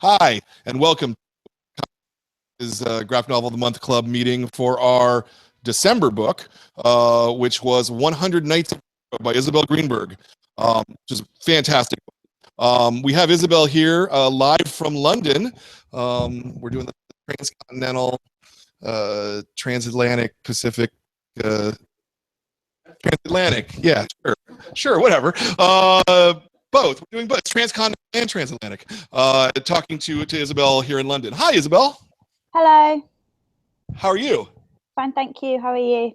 Hi, and welcome to this Graphic Novel of the Month Club meeting for our December book, which was 100 Nights by Isabel Greenberg, which is fantastic. We have Isabel here live from London. We're doing the transcontinental, transatlantic, Pacific, transatlantic. Yeah, sure, whatever. Both. We're doing both transcontinental and transatlantic. Talking to Isabel here in London. Hi, Isabel. Hello. How are you? Fine, thank you. How are you?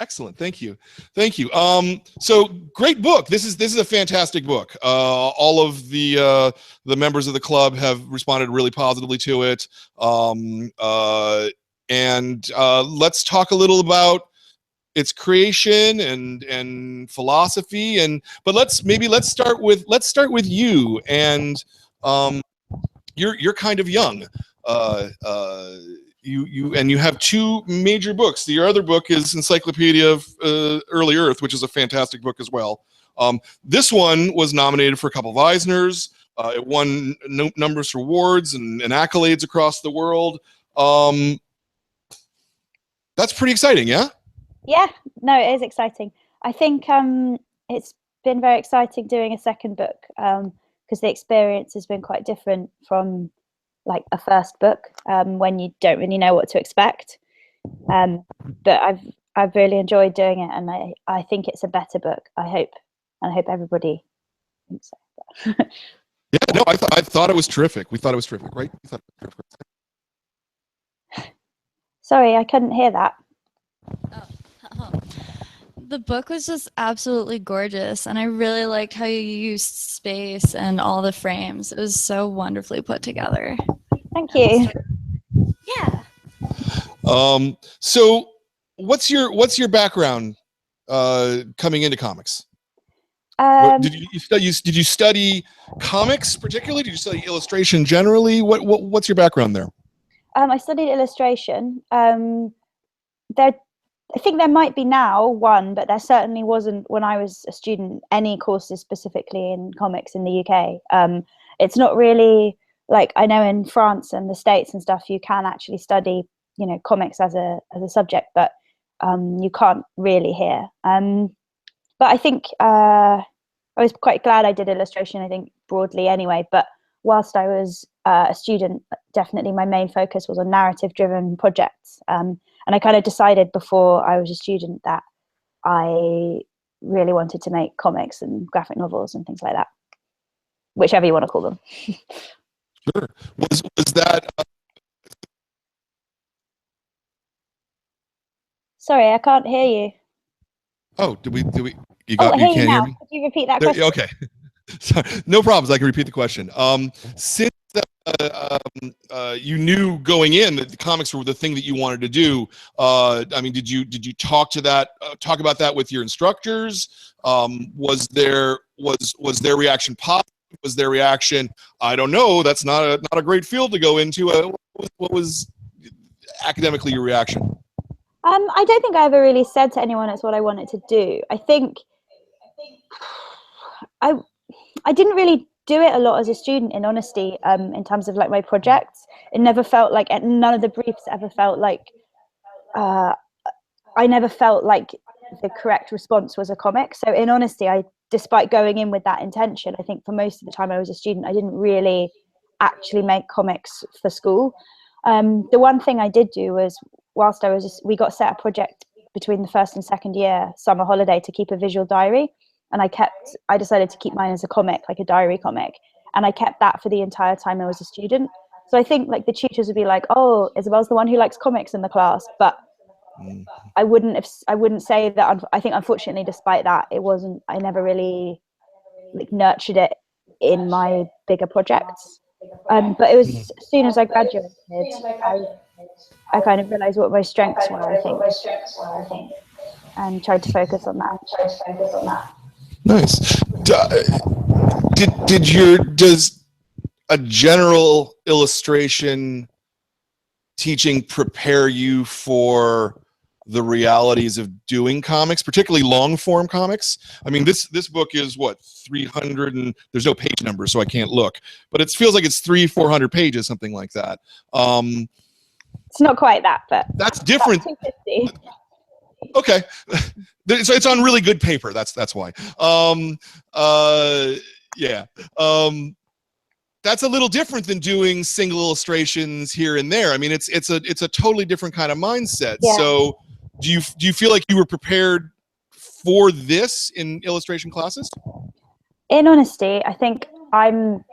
Excellent. Thank you. Thank you. So great book. This is a fantastic book. All of the members of the club have responded really positively to it. Let's talk a little about its creation and philosophy, but let's start with you. And you're kind of young. You have two major books. Your other book is Encyclopedia of Early Earth, which is a fantastic book as well. This one was nominated for a couple of Eisners. It won numerous awards and accolades across the world. That's pretty exciting, yeah? Yeah, no, it is exciting. I think it's been very exciting doing a second book because the experience has been quite different from like a first book when you don't really know what to expect. But I've really enjoyed doing it, and I think it's a better book. I hope everybody thinks so. Yeah, no, I thought it was terrific. We thought it was terrific, right? We thought it was terrific. Sorry, I couldn't hear that. The book was just absolutely gorgeous, and I really liked how you used space and all the frames. It was so wonderfully put together. Thank you. Yeah. So what's your background coming into comics? Did you study comics particularly? Did you study illustration generally? What's your background there? I studied illustration. I think there might be now one, but there certainly wasn't when I was a student any courses specifically in comics in the UK. It's not really like, I know in France and the States and stuff you can actually study, comics as a subject, but you can't really here. But I think I was quite glad I did illustration, I think broadly anyway, but whilst I was a student, definitely my main focus was on narrative-driven projects. And I kind of decided before I was a student that I really wanted to make comics and graphic novels and things like that, whichever you want to call them. Sure. Was that? Sorry, I can't hear you. Oh, did we? You can't hear now. me? Could you repeat that question? Okay. Sorry, no problems. I can repeat the question. Since you knew going in that the comics were the thing that you wanted to do, I mean, did you talk about that with your instructors? Was their reaction positive? Was their reaction, I don't know, that's not a great field to go into? What was academically your reaction? I don't think I ever really said to anyone it's what I wanted to do. I think I didn't really do it a lot as a student, in honesty, in terms of like my projects. It never felt like, none of the briefs ever felt like, I never felt like the correct response was a comic. So in honesty, despite going in with that intention, I think for most of the time I was a student, I didn't really actually make comics for school. The one thing I did do was, whilst we got set a project between the first and second year summer holiday to keep a visual diary. And I decided to keep mine as a comic, like a diary comic. And I kept that for the entire time I was a student. So I think like the tutors would be like, oh, Isabel's the one who likes comics in the class. But I wouldn't say that. I think unfortunately, despite that, I never really like nurtured it in my bigger projects. But it was as soon as I graduated, I kind of realized what my strengths were, I think, and tried to focus on that. Nice. Does a general illustration teaching prepare you for the realities of doing comics, particularly long form comics. I mean, this book is what, 300, and there's no page number, so I can't look, but it feels like it's 300-400 pages, something like that. It's not quite that, but that's different. 250. Okay, so it's on really good paper. That's why. Yeah. That's a little different than doing single illustrations here and there. I mean, it's a totally different kind of mindset. Yeah. So, do you feel like you were prepared for this in illustration classes? In honesty, I think I'm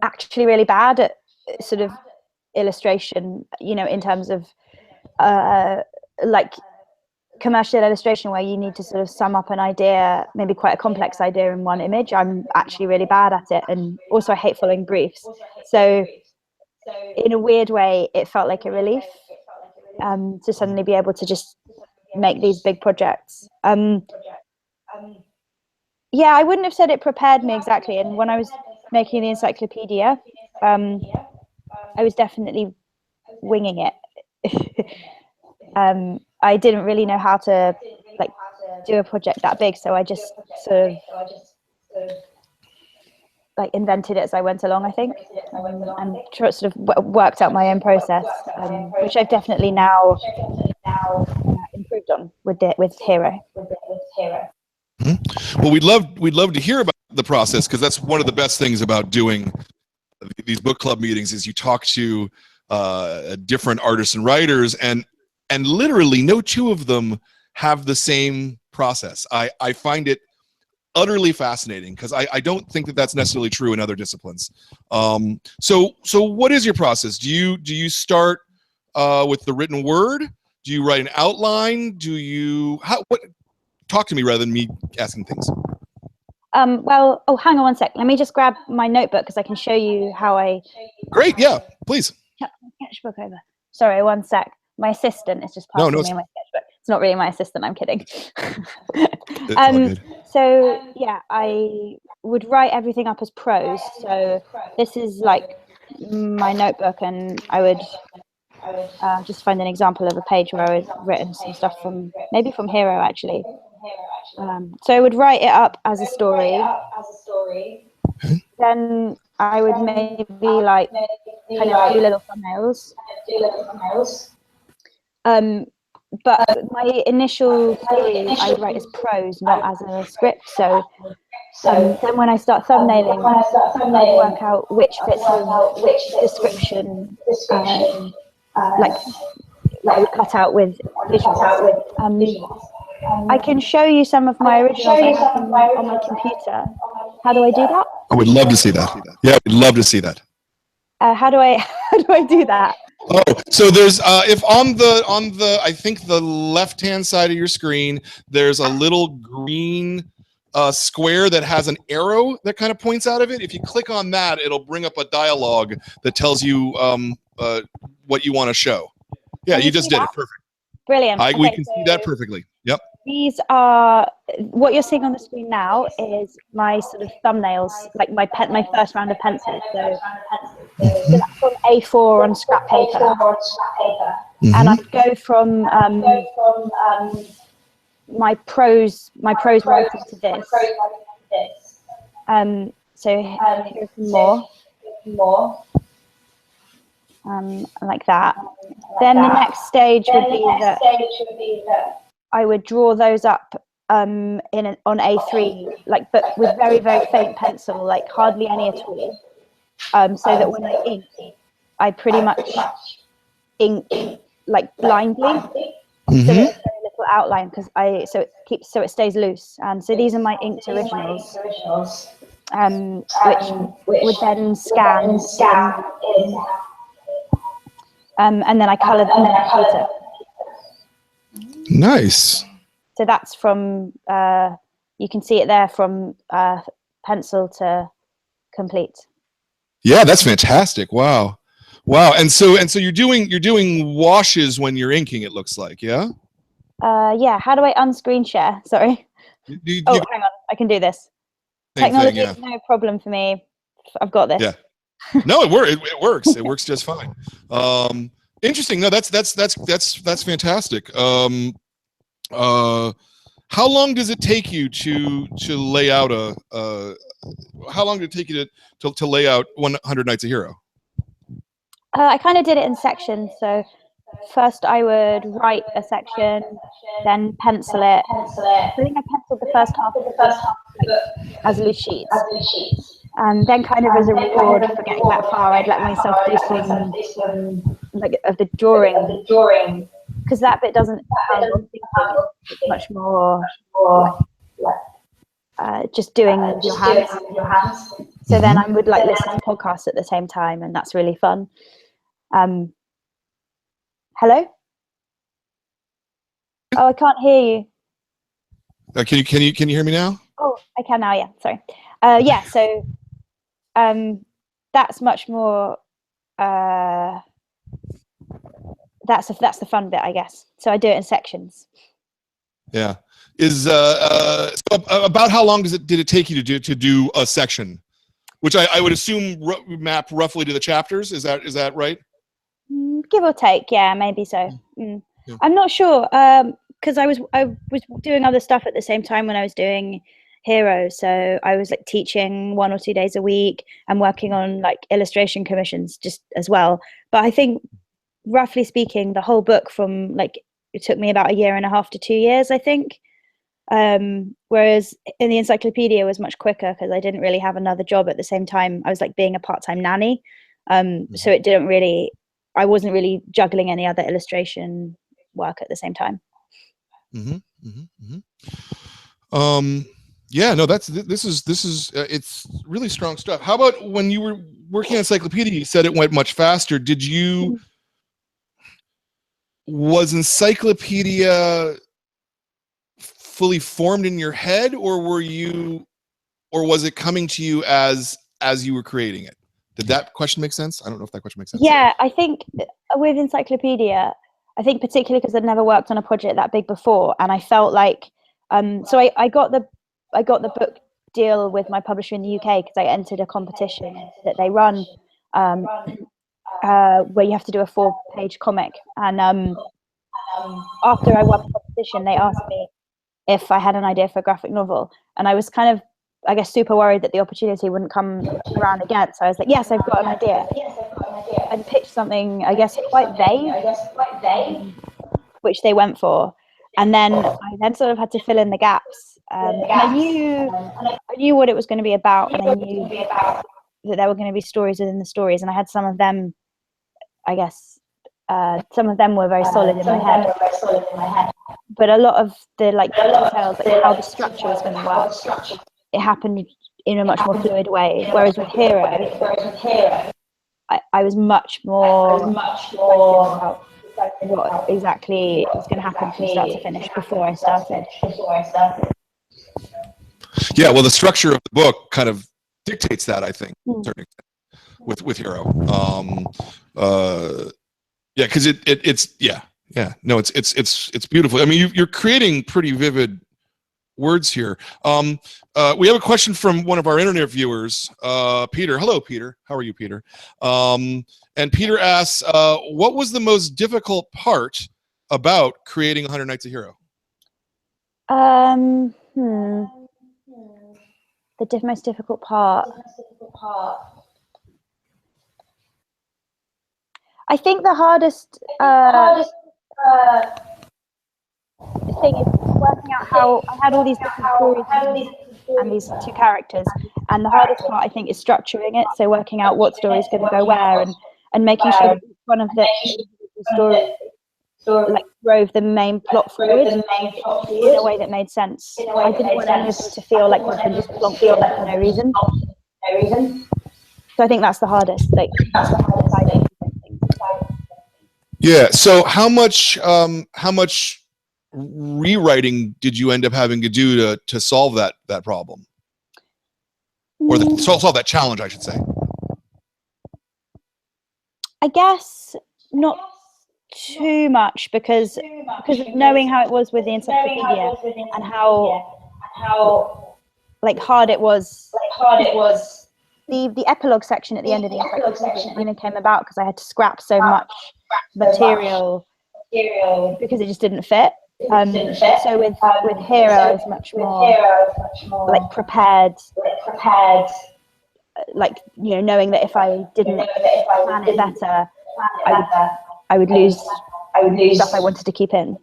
actually really bad at sort of illustration, you know, in terms of like commercial illustration, where you need to sort of sum up an idea, maybe quite a complex idea, in one image. I'm actually really bad at it, and also I hate following briefs. So in a weird way, it felt like a relief to suddenly be able to just make these big projects. Yeah, I wouldn't have said it prepared me exactly. And when I was making the encyclopedia, I was definitely winging it. I didn't really know how to like do a project that big, so I just sort of like invented it as I went along, I think, and sort of worked out my own process, which I've definitely now improved on with Hero. Mm-hmm. Well, we'd love to hear about the process, because that's one of the best things about doing these book club meetings is you talk to different artists and writers, and literally no two of them have the same process. I find it utterly fascinating, because I don't think that that's necessarily true in other disciplines. So what is your process? Do you start with the written word? Do you write an outline? Talk to me rather than me asking things. Well, oh, hang on one sec. Let me just grab my notebook, because I can show you how I... Great, yeah, please. Sketchbook over. Sorry, one sec. My assistant is just passing me my sketchbook. It's not really my assistant, I'm kidding. So yeah, I would write everything up as prose. So this is like my notebook, and I would just find an example of a page where I had written some stuff maybe from Hero, actually. So I would write it up as a story. Then I would maybe like kind of do little thumbnails. But my initial story I would write as prose, not as a script. So then when I start thumbnailing, I'd work out which bits of which description like I would cut out with visuals. I can show you some of my originals I have on my computer. How do I do that? I would love to see that. Yeah, we'd love to see that. How do I do that? Oh, so there's if on the I think the left-hand side of your screen, there's a little green square that has an arrow that kind of points out of it. If you click on that, it'll bring up a dialogue that tells you what you want to show. Yeah, you just did it. Perfect. Brilliant. We can see that perfectly. Yep. These are, what you're seeing on the screen now is my sort of thumbnails, like my first round of pencils. So that's on A4 on scrap paper. Mm-hmm. And I'd go from my prose writing to this. So here's some more. Like that. Then the next stage would be that I would draw those up on A3, like, but with very, very faint pencil, like hardly any at all. So that when I ink, I pretty much ink like blindly. Mm-hmm. So there's very little outline, so it stays loose. And so these are my inked originals, which would then scan in. And then I colour them on the computer. Nice. So that's from, you can see it there from pencil to complete. Yeah, that's fantastic. Wow. And so you're doing washes when you're inking, it looks like, yeah? Yeah. How do I unscreen share? Sorry. Hang on. I can do this. Technology is no problem for me. I've got this. Yeah. No, it works. It works just fine. Interesting. No, that's fantastic. How long does it take you to lay out how long did it take you to lay out 100 Nights a Hero? I kind of did it in sections. So first I would write a section, then pencil it. I think I penciled the first half of the book like, as loose sheets. And then kind of as a reward for getting that far, I'd let myself do some like of the drawing. Because that bit doesn't sound it's much more just doing with your hands. So then I would like listen to podcasts at the same time, and that's really fun. Hello? Oh, I can't hear you. Can you hear me now? Oh, I can now. Yeah, sorry. Yeah, so that's much more. That's the fun bit, I guess. So I do it in sections. Yeah. So about how long did it take you to do a section, which I would assume map roughly to the chapters? Is that right? Give or take, yeah, maybe so. Yeah. I'm not sure because I was doing other stuff at the same time when I was doing Hero. So I was like teaching 1 or 2 days a week and working on like illustration commissions just as well. But I think, roughly speaking, the whole book from like it took me about 1.5 to 2 years, I think. Whereas in the encyclopedia was much quicker because I didn't really have another job at the same time. I was like being a part-time nanny, so it didn't really. I wasn't really juggling any other illustration work at the same time. Yeah, no, this is it's really strong stuff. How about when you were working on encyclopedia? You said it went much faster. Was encyclopedia fully formed in your head, or was it coming to you as you were creating it? Did that question make sense? I don't know if that question makes sense. Yeah, I think with encyclopedia, I think particularly because I'd never worked on a project that big before, and I felt like so I got the book deal with my publisher in the UK because I entered a competition that they run where you have to do a 4-page comic, and after I won the competition, they asked me if I had an idea for a graphic novel, and I was kind of, I guess, super worried that the opportunity wouldn't come around again. So I was like, yes, I've got an idea. And pitched something, I guess, quite vague, which they went for. And then I sort of had to fill in the gaps. And I knew what it was going to be about, and I knew that there were going to be stories within the stories. And I had some of them, I guess, some of them were very solid in my head. But a lot of the details, like how the structure was going to work, it happened in a much more fluid way. Whereas with Hero, I was much more about what exactly was going to happen from start to finish before I started. Yeah, well, the structure of the book kind of dictates that, I think, to a certain extent, with Hero. Yeah, because it's beautiful. I mean, you're creating pretty vivid words here. We have a question from one of our internet viewers, Peter. Hello, Peter. How are you, Peter? And Peter asks, what was the most difficult part about creating 100 Nights a Hero? The most difficult part. I think the hardest thing is working out how I had all these different stories and these 2 characters, and the hardest part, I think, is structuring it. So working out what story is going to go where, and making sure that each one of the stories drove the main plot forward in a way that made sense. I didn't want any of them to feel like they've been just plonked on for no reason. So I think that's the hardest. Yeah. So how much rewriting did you end up having to do to solve that problem, or solve that challenge, I should say? I guess not too much because of knowing how it was with the encyclopedia and how hard it was the epilogue section at the end of the epilogue came about because I had to scrap so much material because it just didn't fit. So with Hero, I was much more like prepared, like, you know, knowing that if I didn't plan it better, I would lose stuff I wanted to keep in.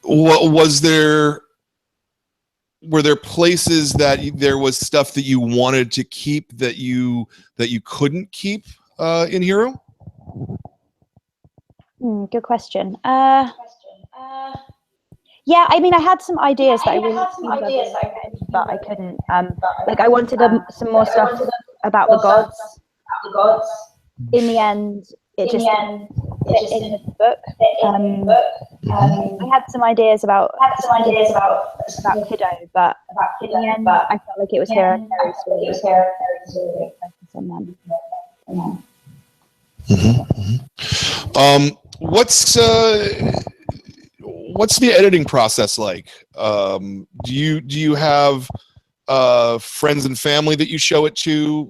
What was there? Were there places that there was stuff that you wanted to keep that you couldn't keep in Hero? Good question. Yeah, I mean, I had some ideas that I really wanted, but I couldn't. Like, I wanted some more stuff about the gods. In the end, it just didn't fit in the book. I had some ideas about Kiddo, but in the end, I felt like it was Hero and Harry's story. Focus on them. What's the editing process like? Do you have friends and family that you show it to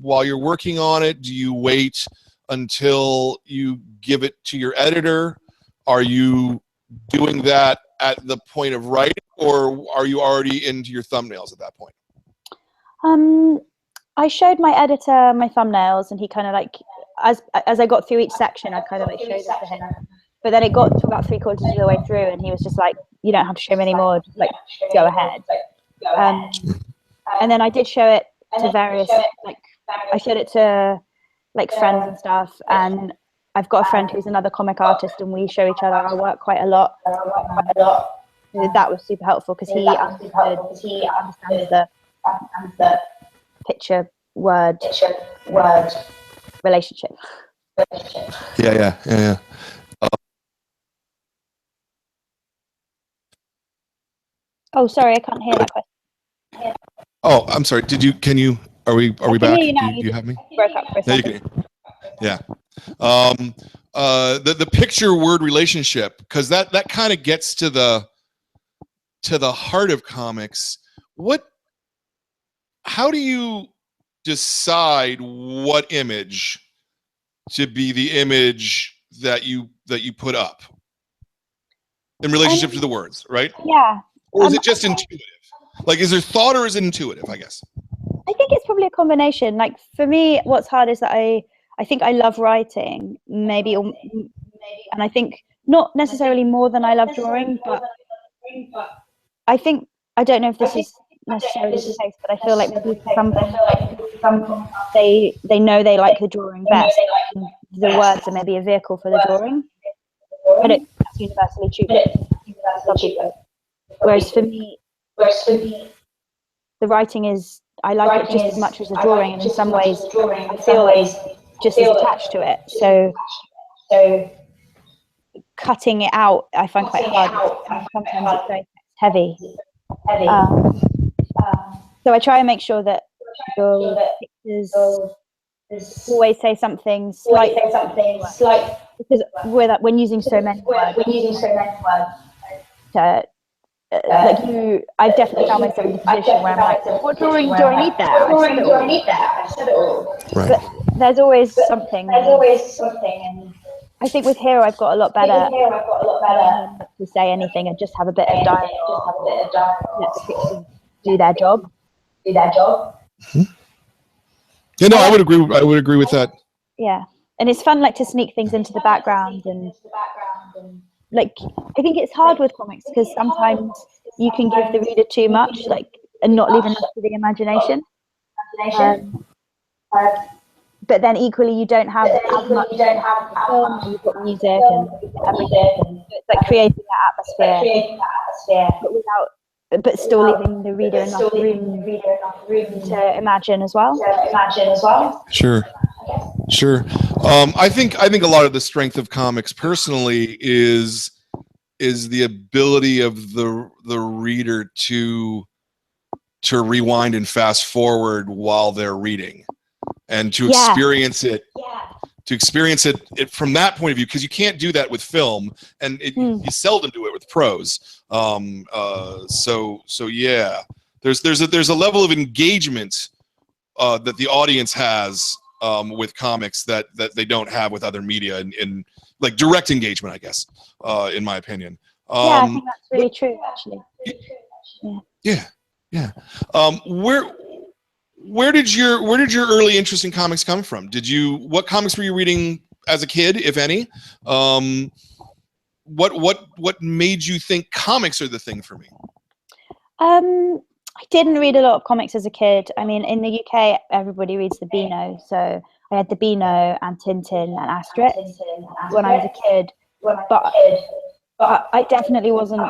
while you're working on it? Do you wait until you give it to your editor? Are you doing that at the point of writing, or are you already into your thumbnails at that point? I showed my editor my thumbnails, and he kind of like, as I got through each section, I kind of like showed it to him. But then it got to about 3/4 of the way through, and he was just like, "You don't have to show me anymore. Just like, go ahead." And then I did show it to various, like, I showed it to like friends and stuff. And I've got a friend who's another comic artist, and we show each other our work quite a lot. That was super helpful because he understands the picture word relationship. Yeah. Oh, sorry, I can't hear that question. Oh, I'm sorry. Are we back? Hear you now. Do you have me? Broke up for a second. Yeah. The picture word relationship, because that kind of gets to the heart of comics. How do you decide what image to be the image that you put up in relationship to the words, right? Yeah. Or is it just intuitive? Like, is there thought, or is it intuitive, I guess? I think it's probably a combination. Like, for me, what's hard is that I think I love writing, maybe, and I think not necessarily more than I love drawing, but I think, I don't know if this is necessarily the case, but I feel like maybe some they know they like the drawing best. The words are maybe a vehicle for the drawing. I don't think that's universally true. Some people. Whereas for me, the writing is, I like it just as much as the drawing, and in some ways, I feel like just as attached to it. So cutting it out, I find quite hard. Sometimes it's very heavy. So I try and make sure that the pictures always say something slight, because when using so many words, I've definitely found myself in a position where I'm like, what drawing do I need there? Right. But there's always something. I think with Hero, I've got a lot better not to say anything and just have a bit of dialogue. Let the pictures do their job. Mm-hmm. Yeah, no, I would agree with that. Yeah, and it's fun, like, to sneak things into the background, and like, I think it's hard with comics because sometimes you can give the reader too much, like, and not leave enough to the imagination. But then equally, you don't have as much film, you've got music and everything. It's like creating that atmosphere, but still leaving the reader enough room to imagine as well. Sure. I think a lot of the strength of comics, personally, is the ability of the reader to rewind and fast forward while they're reading, and to experience it. To experience it from that point of view, because you can't do that with film, and you seldom do it with prose. So yeah, there's a level of engagement that the audience has with comics that they don't have with other media, in like direct engagement, I guess, in my opinion. Yeah, I think that's really true, actually. Yeah. Where did your early interest in comics come from? What comics were you reading as a kid, if any? What made you think comics are the thing for me? I didn't read a lot of comics as a kid. I mean, in the UK, everybody reads the Beano, so I had the Beano and Tintin and Asterix when I was a kid. But I definitely wasn't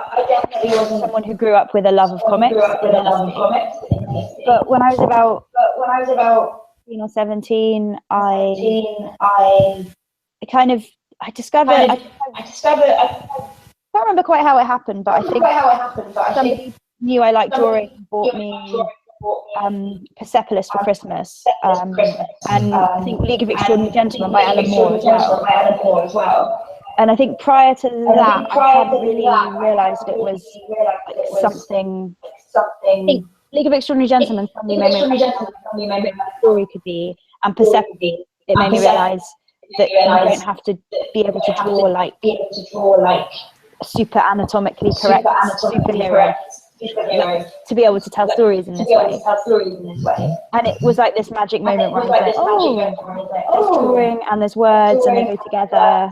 someone who grew up with a love of comics. But when I was about 16 or 17, I discovered. I can't remember quite how it happened, but I think somebody knew I liked drawing and bought me Persepolis for Christmas, and I think League of Extraordinary Gentlemen by Alan Moore as well. And I think prior to that, I hadn't really realised it was something. I think League of Extraordinary Gentlemen suddenly made me realise what a story could be, and Persepolis, it made me realise that you don't have to be able to draw like super anatomically correct superheroes to be able to tell stories in this way. And it was like this magic moment where I was like, oh, there's drawing and there's words and they go together.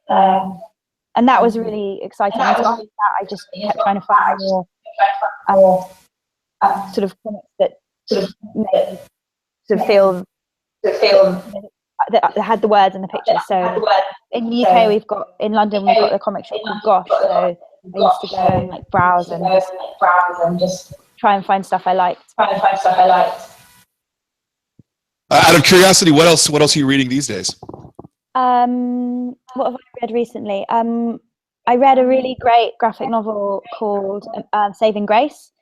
And that was really exciting. And so after that, I just kept trying to find more sort of comics that sort of made me sort of feel that had the words and the pictures. So in the UK, in London, we've got the comic shop called Gosh. So I used to go and like browse and just try and find stuff I liked. Out of curiosity, what else are you reading these days? What have I read recently? I read a really great graphic novel called Saving Grace,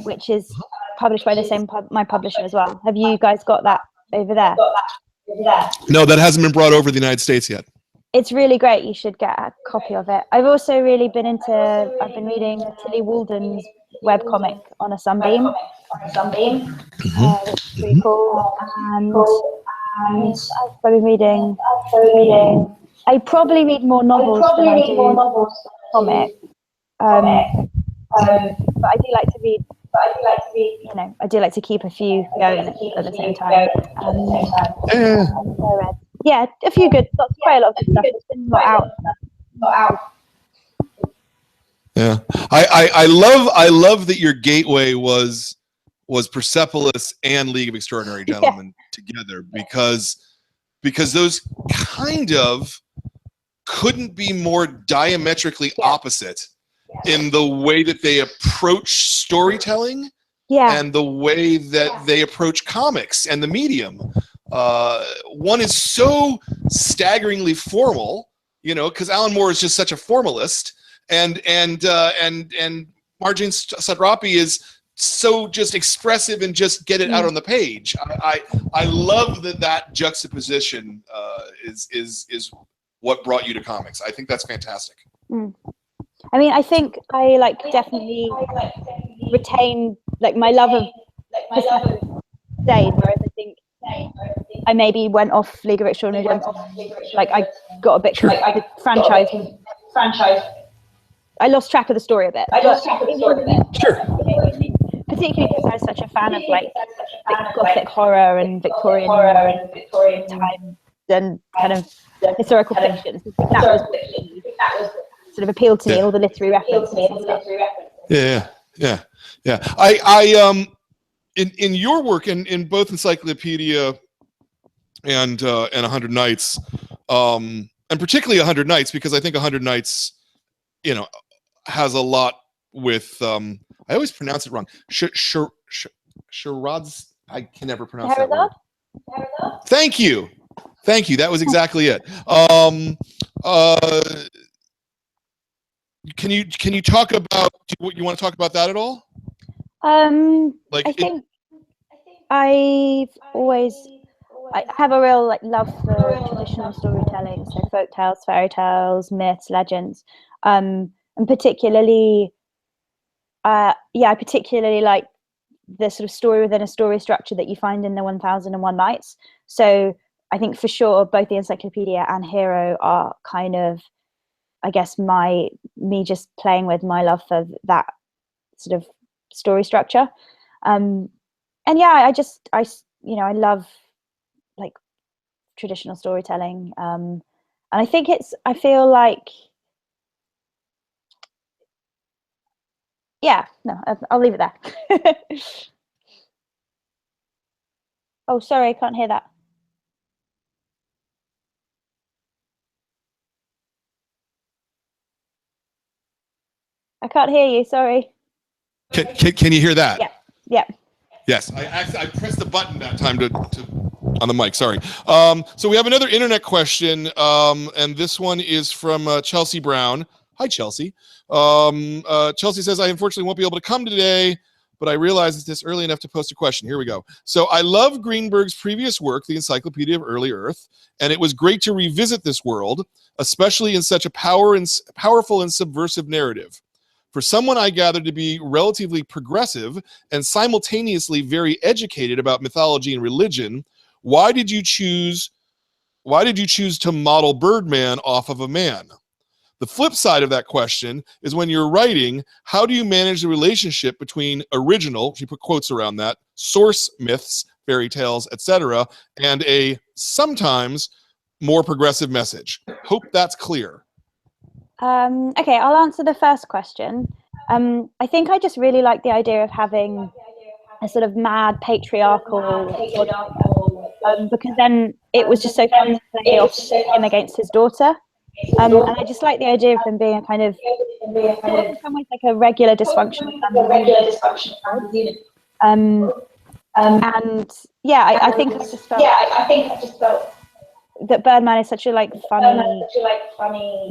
which is published by the same my publisher as well. Have you guys got that over there? No, that hasn't been brought over to the United States yet. It's really great. You should get a copy of it. I've also really been reading Tilly Walden's webcomic On a Sunbeam. Which is pretty cool. And I've been reading. I probably read more novels than I do comics. But I do like to read. I do like to keep a few going at the same time. Yeah, a few good, quite a lot of good stuff that's been not out. Yeah, I love that your gateway was Persepolis and League of Extraordinary Gentlemen together, because those kind of couldn't be more diametrically opposite in the way that they approach storytelling and the way that they approach comics and the medium. One is so staggeringly formal, because Alan Moore is just such a formalist, and Marjane Satrapi is so just expressive and just get it out on the page. I love that juxtaposition is what brought you to comics. I think that's fantastic. I mean, I think I definitely retain my love of stayed, whereas I think I maybe went off League of Extraordinary Gentlemen. I got a bit the franchise. I lost track of the story a bit. Sure. Particularly because I was such a fan of Gothic horror and Victorian times and kind of historical fiction. So that was sort of appealed to me, all the literary references and stuff. Yeah. I in your work in both Encyclopedia and 100 Nights, and particularly 100 Nights, because I think 100 Nights, has a lot with I always pronounce it wrong. Sharads. I can never pronounce that word. Thank you. That was exactly it. Can you talk about? You want to talk about that at all? I think I have a real love for traditional storytelling, so folk tales, fairy tales, myths, legends, and particularly yeah, I particularly like the sort of story within a story structure that you find in the 1001 Nights. So I think for sure both the Encyclopedia and Hero are kind of, I guess, me just playing with my love for that sort of story structure. And yeah, I love like traditional storytelling. And I think I feel like, yeah, no, I'll leave it there. Oh, sorry, I can't hear that. I can't hear you, sorry. Can you hear that? Yeah, yeah. Yes, I pressed the button that time to on the mic. Sorry. So we have another internet question, and this one is from Chelsea Brown. Hi, Chelsea. Chelsea says, I unfortunately won't be able to come today, but I realize it's this early enough to post a question. Here we go. So I love Greenberg's previous work, The Encyclopedia of Early Earth, and it was great to revisit this world, especially in such a powerful and subversive narrative. For someone I gather to be relatively progressive and simultaneously very educated about mythology and religion, why did you choose to model Birdman off of a man? The flip side of that question is when you're writing, how do you manage the relationship between original, she put quotes around that, source myths, fairy tales, etc., and a sometimes more progressive message? Hope that's clear. Okay, I'll answer the first question. I think I just really like the idea of having a sort of mad patriarchal, because then it was just so fun to play off him against his daughter. And I just like the idea of them being a kind of, in some ways, like a regular dysfunctional family. And yeah, I think I just felt that Birdman is such a funny,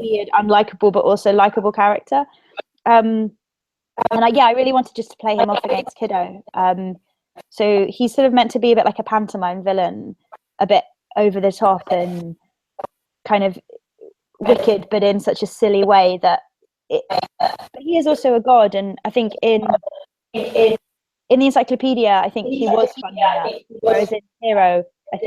weird, unlikable, but also likable character. And I really wanted just to play him off against Kiddo. So he's sort of meant to be a bit like a pantomime villain, a bit over the top and kind of wicked, but in such a silly way that but he is also a god. And I think in the Encyclopedia, I think he was funny enough, whereas in Hero, I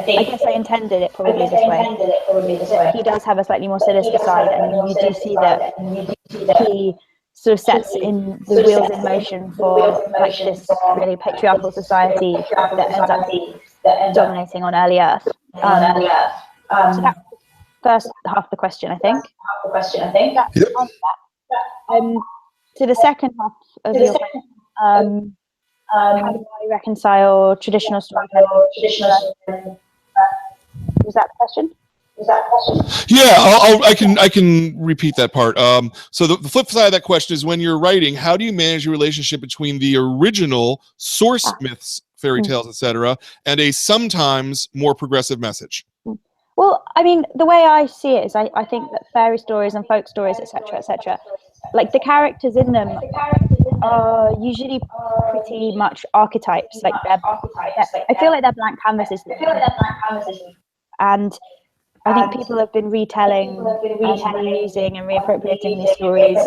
guess I intended it probably this way. He does have a slightly more sinister side, and you do see that he sort of sets in the wheels in motion for like this really patriarchal society that ends up dominating on early Earth. So that's the first half of the question, I think. Yep. To the second half of your question, how do I reconcile traditional storytelling? Was that the question? Yeah, I can repeat that part. So the flip side of that question is when you're writing, how do you manage your relationship between the original source myths, fairy tales, etc., and a sometimes more progressive message? Well, I mean, the way I see it is I think that fairy stories and folk stories, etc., like the characters in them are usually pretty much archetypes. Like I feel like they're blank canvases. And I think people have been retelling and reusing and reappropriating these stories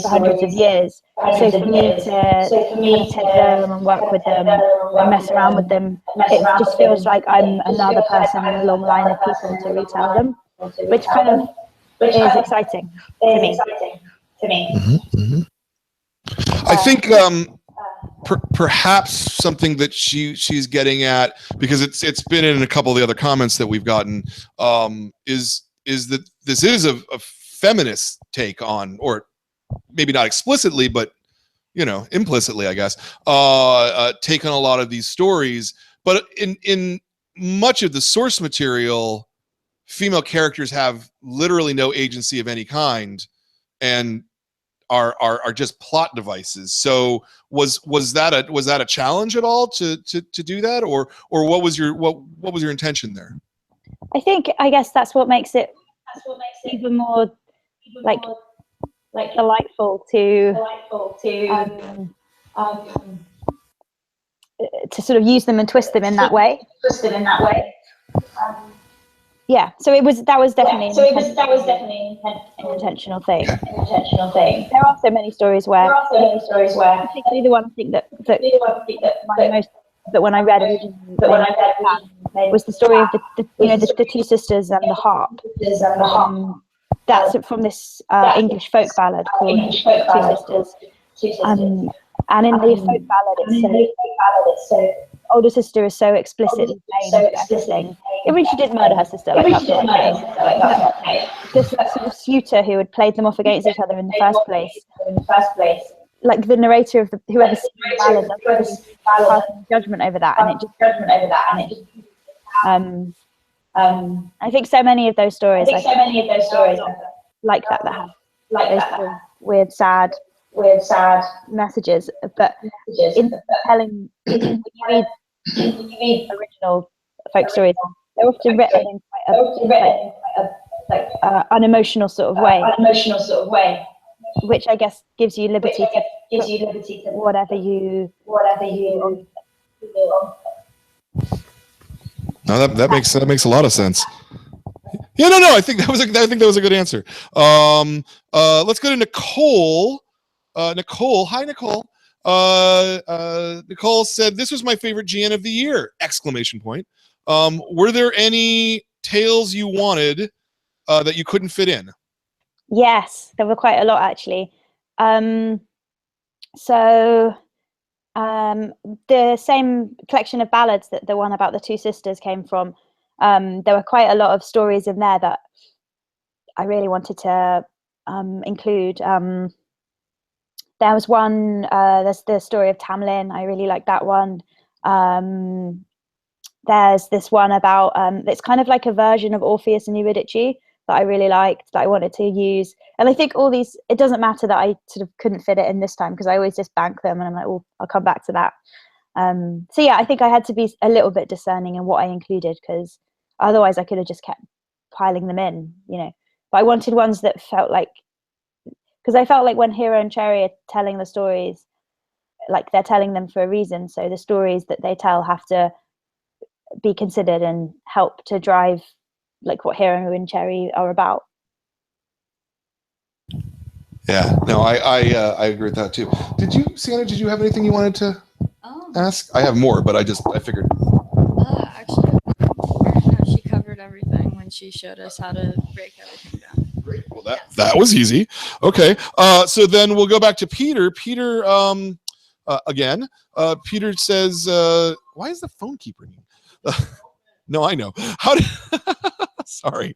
for hundreds of years. So for me to kind of take them and work with them and mess around with them, it just feels like I'm another person in a long line of people to retell them, which kind of is exciting to me. Mm-hmm. I think perhaps something that she's getting at, because it's been in a couple of the other comments that we've gotten, is that this is a feminist take on, or maybe not explicitly, but implicitly, I guess, take on a lot of these stories. But in much of the source material, female characters have literally no agency of any kind, and are just plot devices. So was that a challenge at all to do that, or what was your intention there? I guess that's what makes it even more like delightful to sort of use them and twist them in that way. yeah, so that was definitely Yeah, so that was definitely an intentional thing. an intentional thing. There are so many stories where, particularly the one I think that my most, but when I read originally, was the story of the two sisters and the harp. That's from this English folk ballad called Two Sisters. And in the folk ballad, it's so older sister is so explicitly blamed for everything. Even she did murder her sister, like that's not okay. This sort of suitor who had played them off against each other in the first place. Like the narrator of whoever sings the ballad, that's passing judgment over that, and it just I think so many of those stories, like that have those sort of weird, sad messages. But in telling, when you read original folk stories, they're often written in quite a unemotional sort of way, which I guess gives you liberty to whatever you. No, that makes a lot of sense. Yeah, no. I think that was a good answer. Let's go to Nicole. Nicole, hi Nicole. Nicole said, "This was my favorite GN of the year!" Exclamation point. Were there any tales you wanted that you couldn't fit in? Yes, there were quite a lot actually. The same collection of ballads that the one about the two sisters came from, there were quite a lot of stories in there that I really wanted to include. There was one, there's the story of Tamlin. I really like that one. There's this one about, it's kind of like a version of Orpheus and Eurydice that I really liked, that I wanted to use. And I think all these, it doesn't matter that I sort of couldn't fit it in this time, because I always just bank them and I'm like, well, I'll come back to that. So yeah, I think I had to be a little bit discerning in what I included, because otherwise I could have just kept piling them in, But I wanted ones that felt like, because I felt like when Hero and Cherry are telling the stories, like they're telling them for a reason. So the stories that they tell have to be considered and help to drive like what Hero and Cherry are about. Yeah, no, I agree with that too. Sienna, did you have anything you wanted to ask? I have more, but I figured. Actually, no, she covered everything when she showed us how to break everything down. Great. Well, that was easy. Okay. So then we'll go back to Peter. Peter, again. Peter says, "Why is the phone keep ringing?" No, I know. Sorry.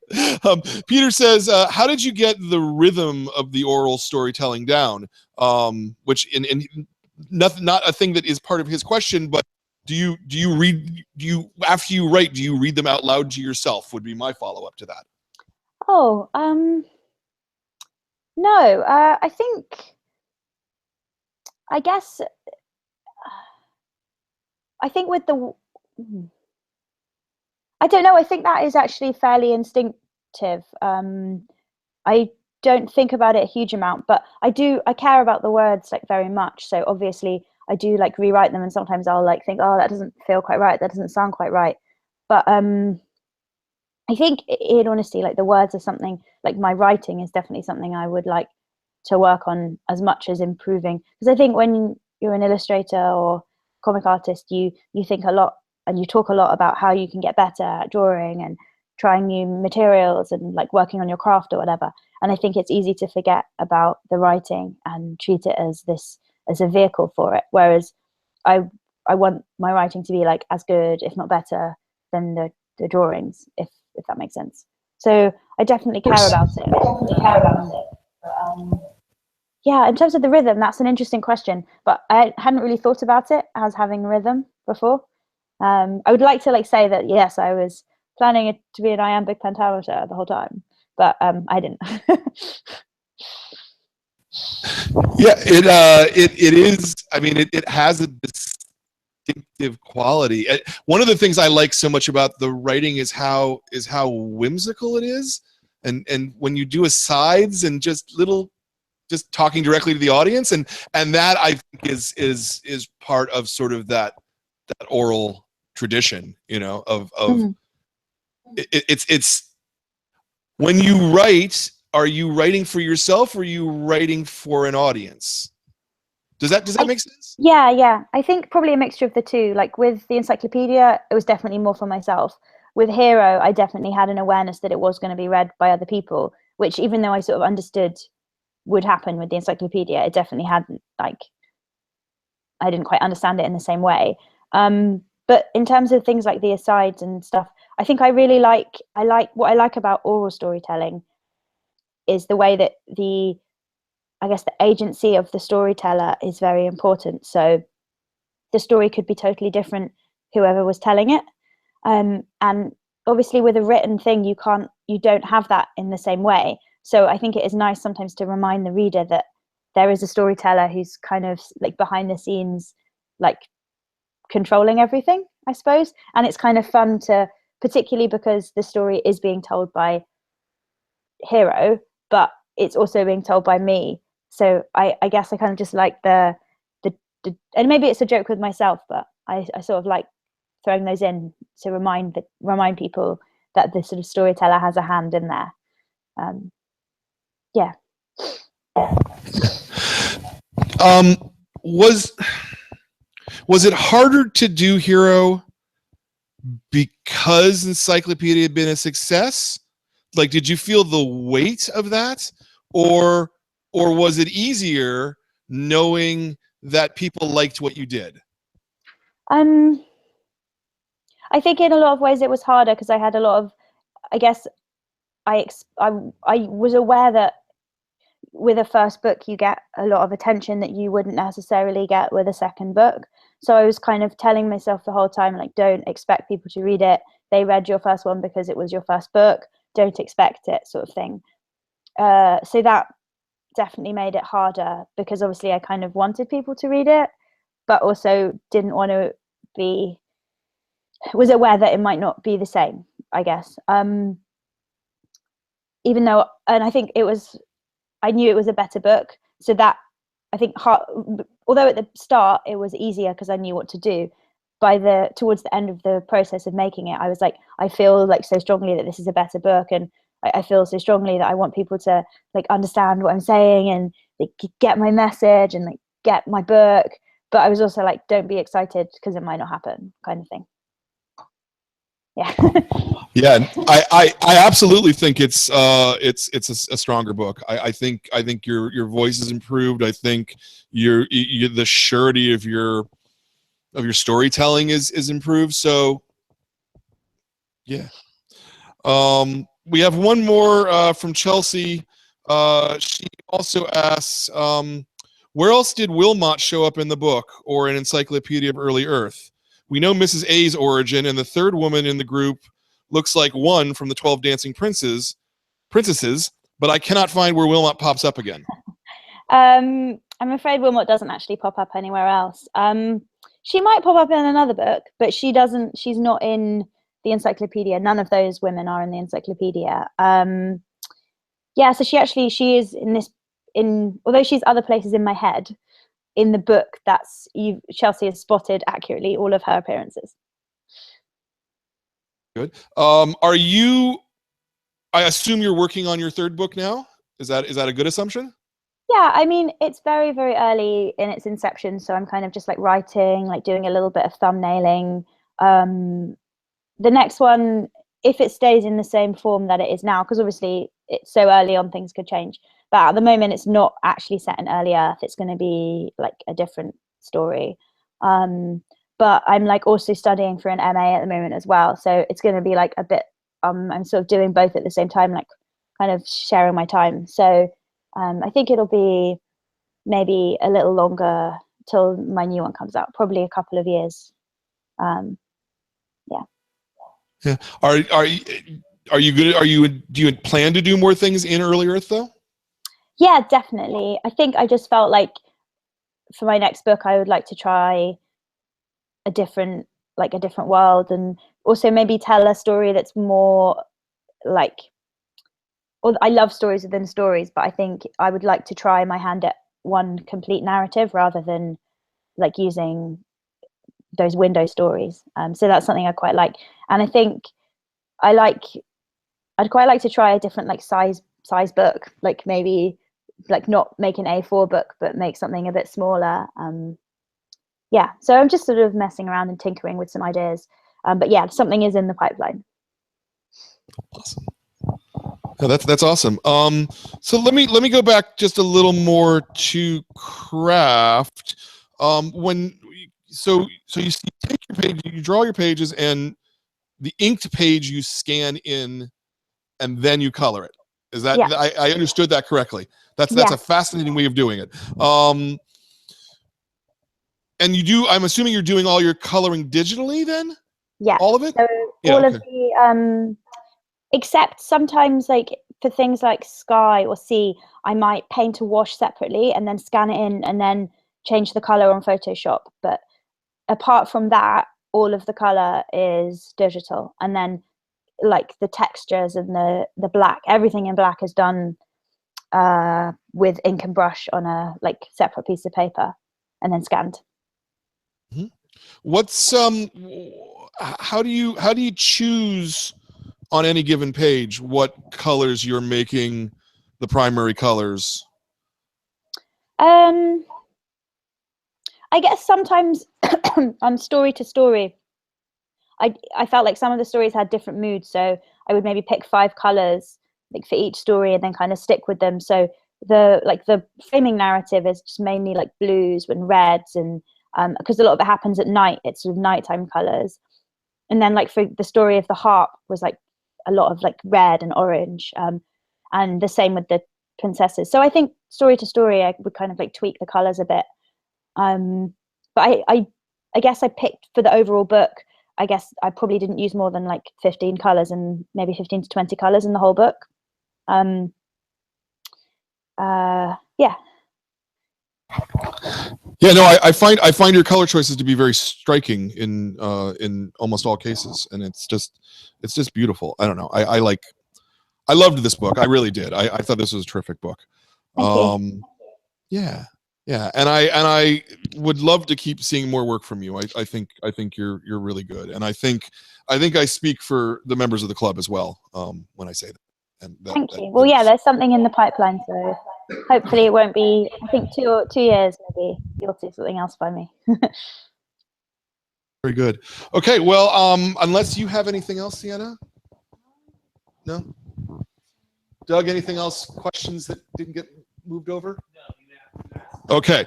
Peter says, "How did you get the rhythm of the oral storytelling down?" Which not a thing that is part of his question, but do you after you write, do you read them out loud to yourself? Would be my follow up to that. Oh, no. I think with the, I don't know. I think that is actually fairly instinctive. I don't think about it a huge amount, but I care about the words like very much. So obviously I do like rewrite them, and sometimes I'll like think, oh, that doesn't feel quite right. That doesn't sound quite right. But I think in honesty, like the words are something, like my writing is definitely something I would like to work on as much as improving. Because I think when you're an illustrator or comic artist, you think a lot and you talk a lot about how you can get better at drawing and trying new materials and like working on your craft or whatever. And I think it's easy to forget about the writing and treat it as a vehicle for it. Whereas I want my writing to be like as good, if not better, than the drawings, if that makes sense. So I definitely care about it. Yeah, in terms of the rhythm, that's an interesting question, but I hadn't really thought about it as having rhythm before. I would like to like say that yes, I was planning it to be an iambic pentameter the whole time, but I didn't. Yeah, it is. I mean, it has a distinctive quality. One of the things I like so much about the writing is how whimsical it is, and when you do asides and just talking directly to the audience, and that I think is part of sort of that oral tradition, of it's when you write, are you writing for yourself or are you writing for an audience? Does that make sense? Yeah. I think probably a mixture of the two. Like with the encyclopedia, it was definitely more for myself. With Hero, I definitely had an awareness that it was going to be read by other people, which even though I sort of understood would happen with the encyclopedia, it definitely hadn't, like, I didn't quite understand it in the same way. But in terms of things like the asides and stuff, I think what I like about oral storytelling is the way that I guess the agency of the storyteller is very important. So the story could be totally different, whoever was telling it. And obviously with a written thing, you don't have that in the same way. So I think it is nice sometimes to remind the reader that there is a storyteller who's kind of like behind the scenes, like controlling everything, I suppose. And it's kind of fun to, particularly because the story is being told by Hero, but it's also being told by me. So I guess I kind of just like the and maybe it's a joke with myself, but I sort of like throwing those in to remind people that this sort of storyteller has a hand in there. Yeah. Was it harder to do Hero because Encyclopedia had been a success? Like, did you feel the weight of that, or was it easier knowing that people liked what you did? I think in a lot of ways it was harder because I had a lot of, I guess, I was aware that with a first book you get a lot of attention that you wouldn't necessarily get with a second book. So I was kind of telling myself the whole time, like, don't expect people to read it. They read your first one because it was your first book. Don't expect it, sort of thing. So that definitely made it harder because obviously I kind of wanted people to read it, but also didn't want to was aware that it might not be the same, I guess. Even though, and I think I knew it was a better book. So that, I think, although at the start it was easier because I knew what to do, towards the end of the process of making it, I was like, I feel like so strongly that this is a better book, and I feel so strongly that I want people to like understand what I'm saying and like, get my message and like get my book. But I was also like, don't be excited because it might not happen, kind of thing. Yeah. Yeah, I absolutely think it's a stronger book. I think your voice is improved. I think the surety of your storytelling is improved. So yeah. We have one more from Chelsea. She also asks, where else did Wilmot show up in the book or an Encyclopedia of Early Earth? We know Mrs. A's origin, and the third woman in the group looks like one from the 12 Dancing Princesses, but I cannot find where Wilmot pops up again. I'm afraid Wilmot doesn't actually pop up anywhere else. She might pop up in another book, but she's not in the encyclopedia. None of those women are in the encyclopedia. Yeah, so she is although she's other places in my head, in the book Chelsea has spotted accurately all of her appearances. Good. I assume you're working on your third book now? Is that a good assumption? Yeah, I mean, it's very, very early in its inception, so I'm kind of just like writing, like doing a little bit of thumbnailing. The next one, if it stays in the same form that it is now, because obviously it's so early on, things could change. But at the moment, it's not actually set in early Earth. It's going to be like a different story. But I'm like also studying for an MA at the moment as well. So it's going to be like a bit, I'm sort of doing both at the same time, like kind of sharing my time. So I think it'll be maybe a little longer till my new one comes out, probably a couple of years. Yeah. Yeah. Are you good? Do you plan to do more things in Early Earth though? Yeah, definitely. I think I just felt like for my next book, I would like to try a different world, and also maybe tell a story that's more like, well, I love stories within stories, but I think I would like to try my hand at one complete narrative rather than like using those window stories. So that's something I quite like. And I think I'd quite like to try a different like size book, like maybe like not make an A4 book, but make something a bit smaller. Yeah, so I'm just sort of messing around and tinkering with some ideas. But yeah, something is in the pipeline. Awesome. Yeah, that's awesome. So let me go back just a little more to craft. So you take your page, you draw your pages, and the inked page you scan in, and then you color it. Is that I understood that correctly? That's a fascinating way of doing it. And you do. I'm assuming you're doing all your coloring digitally then. Yeah. All of it. So all of the except sometimes like for things like sky or sea, I might paint a wash separately and then scan it in and then change the color on Photoshop. But apart from that, all of the color is digital. And then like the textures and the black, everything in black is done with ink and brush on a like separate piece of paper and then scanned. Mm-hmm. What's how do you choose on any given page what colors you're making the primary colors? I guess sometimes on story to story, I felt like some of the stories had different moods, so I would maybe pick 5 colors like for each story and then kind of stick with them. So the framing narrative is just mainly like blues and reds, and because a lot of it happens at night, it's sort of nighttime colors. And then like for the story of the harp was like a lot of like red and orange, and the same with the princesses. So I think story to story I would kind of like tweak the colors a bit. But I guess I picked for the overall book, I guess I probably didn't use more than like 15 colors, and maybe 15 to 20 colors in the whole book. Yeah. Yeah, no, I find your color choices to be very striking in almost all cases, and it's just beautiful. I don't know. I loved this book. I really did. I thought this was a terrific book. Thank you. Yeah, and I would love to keep seeing more work from you. I think you're really good, and I think I speak for the members of the club as well when I say that. And thank you. Well, yeah, there's something in the pipeline, so hopefully it won't be. I think 2 years maybe you'll see something else by me. Very good. Okay, well, unless you have anything else, Sienna? No? Doug, anything else? Questions that didn't get moved over? Okay.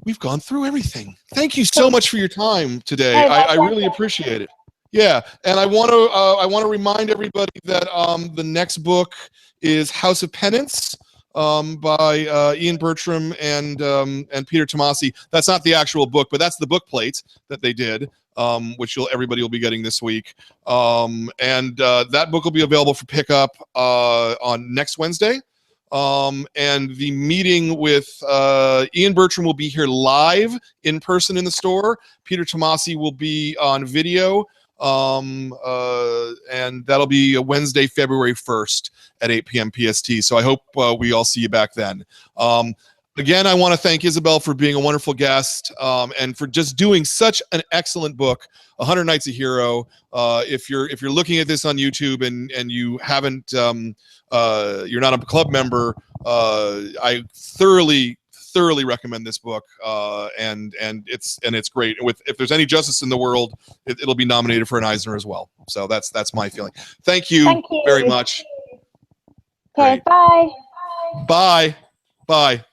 We've gone through everything. Thank you so much for your time today. I really appreciate it. Yeah, and I want to remind everybody that the next book is House of Penance by Ian Bertram and Peter Tomasi. That's not the actual book, but that's the book plate that they did, which everybody will be getting this week. And that book will be available for pickup on next Wednesday. And the meeting with Ian Bertram will be here live in person in the store. Peter Tomasi will be on video. And that'll be Wednesday, February 1st at 8 p.m. PST. So I hope we all see you back then. Again, I want to thank Isabel for being a wonderful guest and for just doing such an excellent book, 100 Nights a Hero. If you're looking at this on YouTube and you haven't, you're not a club member, I thoroughly recommend this book, and it's great. If there's any justice in the world, it'll be nominated for an Eisner as well. So that's my feeling. Thank you very much. Okay, bye. Bye.